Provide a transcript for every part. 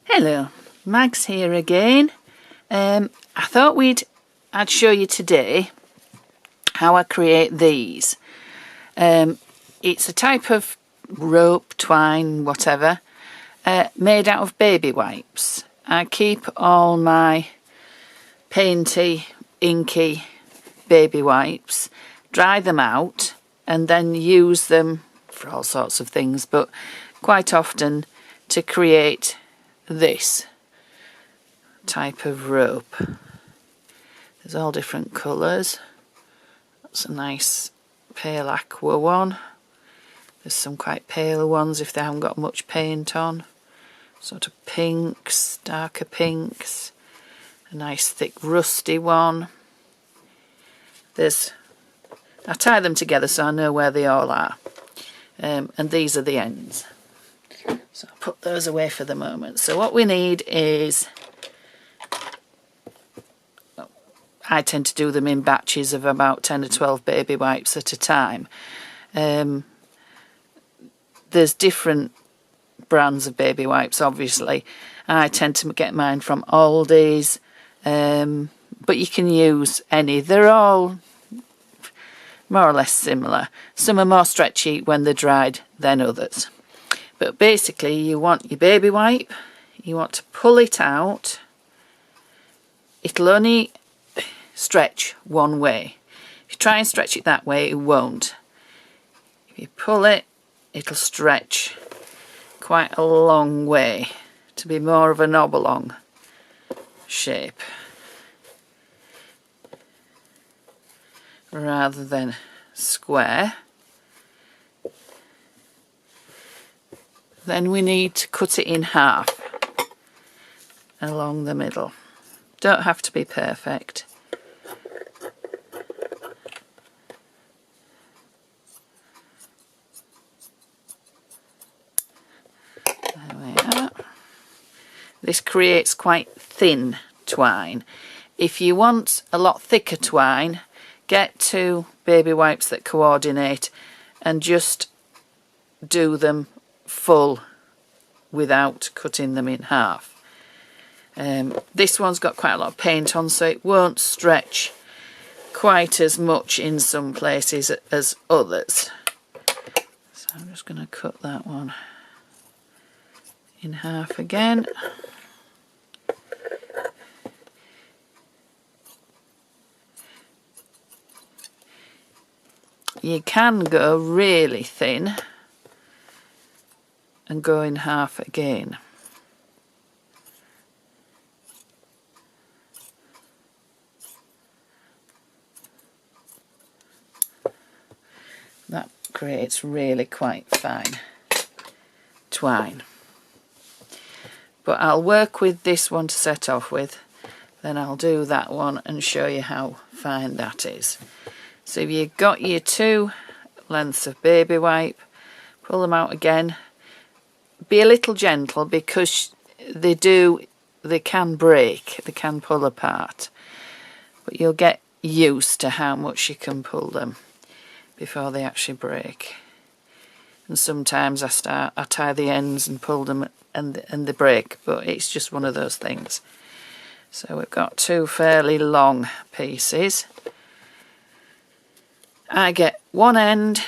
Hello, Mags here again. I thought I'd show you today how I create these. It's a type of rope, twine, whatever, made out of baby wipes. I keep all my painty, inky baby wipes, dry them out and then use them for all sorts of things, but quite often to create this type of rope. There's all different colours. That's a nice pale aqua one. There's some quite pale ones if they haven't got much paint on. Sort of pinks, darker pinks. A nice thick rusty one. I tie them together so I know where they all are. And these are the ends. So I'll put those away for the moment. So what we need is, I tend to do them in batches of about 10 or 12 baby wipes at a time. There's different brands of baby wipes, obviously. I tend to get mine from Aldi's, but you can use any. They're all more or less similar. Some are more stretchy when they're dried than others. But basically you want your baby wipe, you want to pull it out. It'll only stretch one way. If you try and stretch it that way, it won't. If you pull it, it'll stretch quite a long way to be more of an oblong shape rather than square. Then we need to cut it in half along the middle. Don't have to be perfect. There we are. This creates quite thin twine. If you want a lot thicker twine, get 2 baby wipes that coordinate and just do them full without cutting them in half. This one's got quite a lot of paint on, so it won't stretch quite as much in some places as others. So I'm just going to cut that one in half again. You can go really thin and go in half again. That creates really quite fine twine. But I'll work with this one to set off with, then I'll do that one and show you how fine that is. So if you've got your 2 lengths of baby wipe, pull them out again. Be a little gentle because they can break, they can pull apart, but you'll get used to how much you can pull them before they actually break. And sometimes I tie the ends and pull them and they break, but it's just one of those things. So we've got 2 fairly long pieces. I get one end,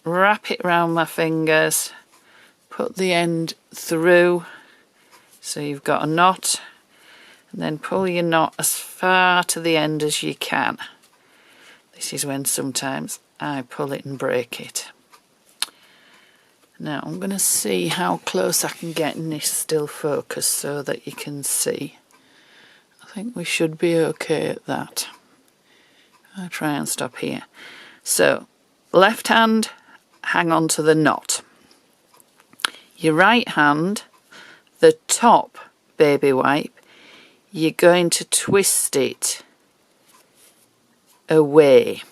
wrap it around my fingers, put the end through so you've got a knot, and then pull your knot as far to the end as you can. This is when sometimes I pull it and break it. Now I'm going to see how close I can get in this still focus so that you can see. I think we should be okay at that. I'll try and stop here. So left hand, hang on to the knot. Your right hand, the top baby wipe, you're going to twist it away.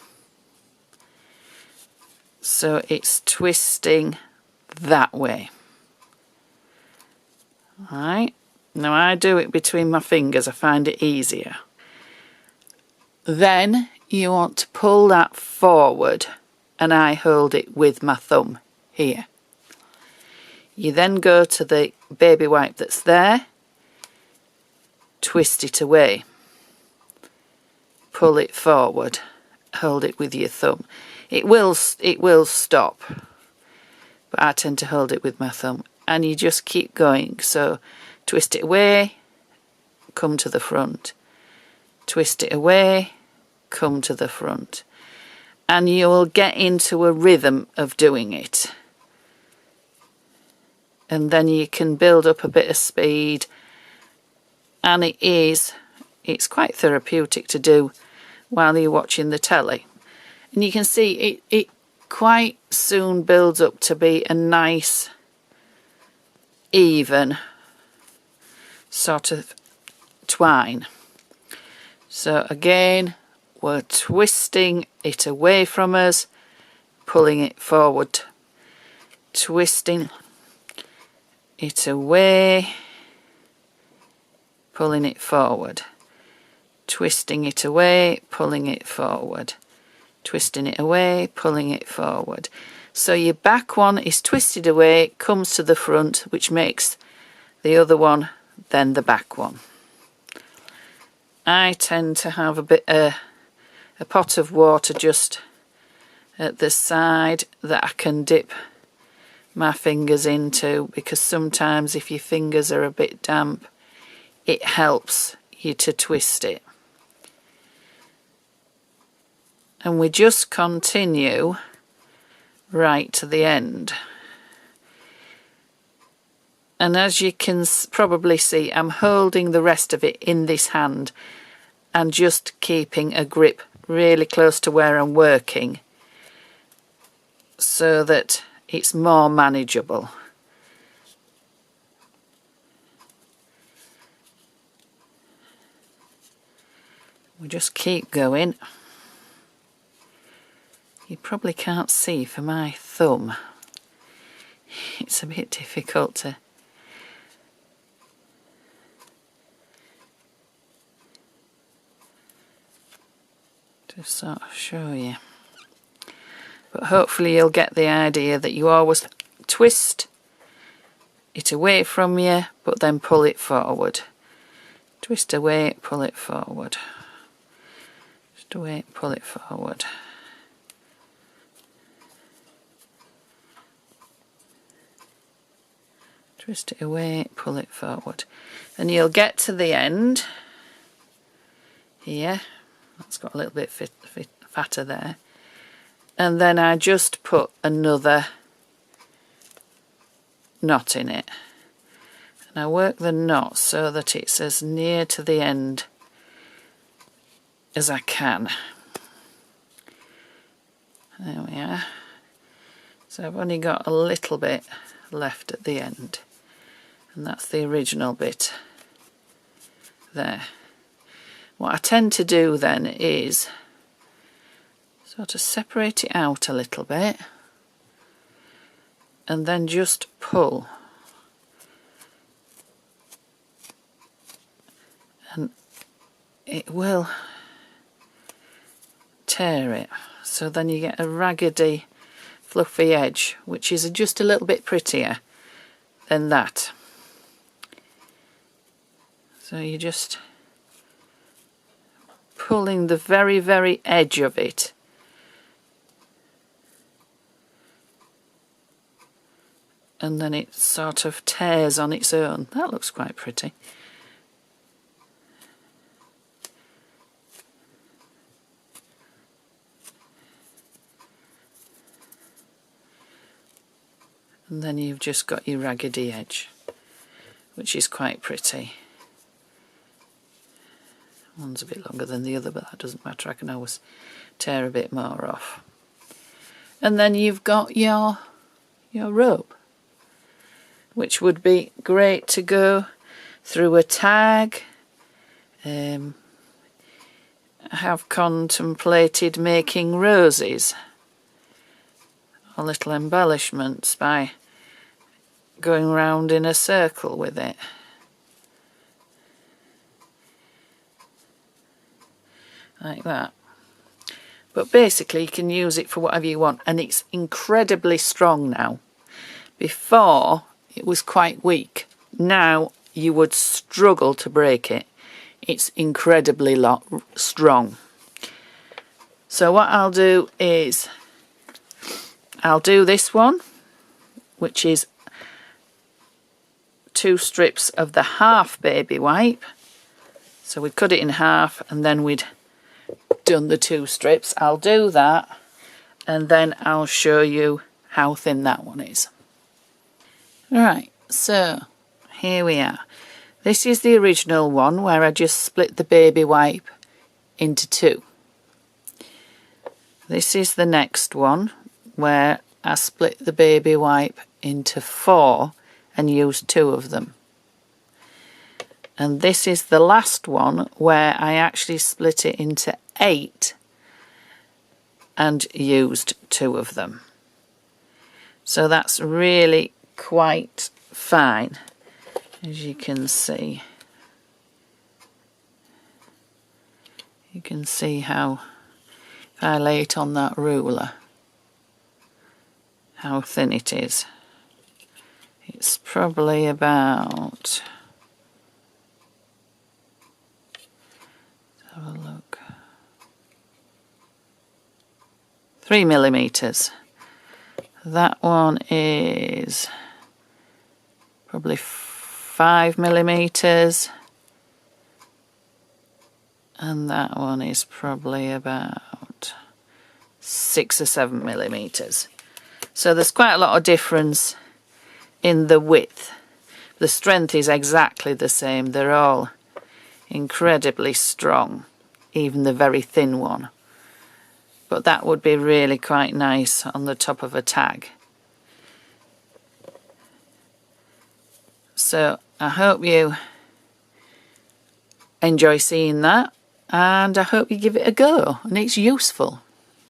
So it's twisting that way. Alright, now I do it between my fingers, I find it easier. Then you want to pull that forward and I hold it with my thumb here. You then go to the baby wipe that's there, twist it away, pull it forward, hold it with your thumb. It will stop, but I tend to hold it with my thumb, and you just keep going. So twist it away, come to the front, twist it away, come to the front, and you will get into a rhythm of doing it, and then you can build up a bit of speed, and it's quite therapeutic to do while you're watching the telly. And you can see it quite soon builds up to be a nice, even sort of twine. So again, we're twisting it away from us, pulling it forward, twisting it away, pulling it forward, twisting it away, pulling it forward, twisting it away, pulling it forward. So your back one is twisted away, comes to the front, which makes the other one then the back one. I tend to have a pot of water just at the side that I can dip my fingers into, because sometimes if your fingers are a bit damp, it helps you to twist it. And we just continue right to the end. And as you can probably see, I'm holding the rest of it in this hand and just keeping a grip really close to where I'm working so that it's more manageable. We just keep going. You probably can't see for my thumb. It's a bit difficult to sort of show you. But hopefully you'll get the idea that you always twist it away from you, but then pull it forward. Twist away, pull it forward. Twist away, pull it forward. Twist it away, pull it forward. And you'll get to the end here. That's got a little bit fatter there. And then I just put another knot in it. And I work the knot so that it's as near to the end as I can. There we are. So I've only got a little bit left at the end. And that's the original bit there. What I tend to do then is sort of separate it out a little bit and then just pull, and it will tear it, so then you get a raggedy fluffy edge, which is just a little bit prettier than that. So you're just pulling the very, very edge of it. And then it sort of tears on its own. That looks quite pretty. And then you've just got your raggedy edge, which is quite pretty. One's a bit longer than the other, but that doesn't matter. I can always tear a bit more off. And then you've got your rope, which would be great to go through a tag. I have contemplated making roses or little embellishments by going round in a circle with it. Like that. But basically you can use it for whatever you want, and it's incredibly strong now. Before it was quite weak. Now you would struggle to break it. It's incredibly strong. So what I'll do is I'll do this one, which is 2 strips of the half baby wipe. So we'd cut it in half and then we'd done the 2 strips. I'll do that and then I'll show you how thin that one is. Right, so here we are. This is the original one where I just split the baby wipe into 2. This is the next one where I split the baby wipe into 4 and used 2 of them. And this is the last one where I actually split it into 8 and used 2 of them. So that's really quite fine, as you can see. You can see how, if I lay it on that ruler, how thin it is. It's probably about, let's have a look, 3 millimeters. That one is probably 5 millimeters, and that one is probably about 6 or 7 millimeters. So there's quite a lot of difference in the width. The strength is exactly the same. They're all incredibly strong, even the very thin one. But that would be really quite nice on the top of a tag. So I hope you enjoy seeing that, and I hope you give it a go and it's useful.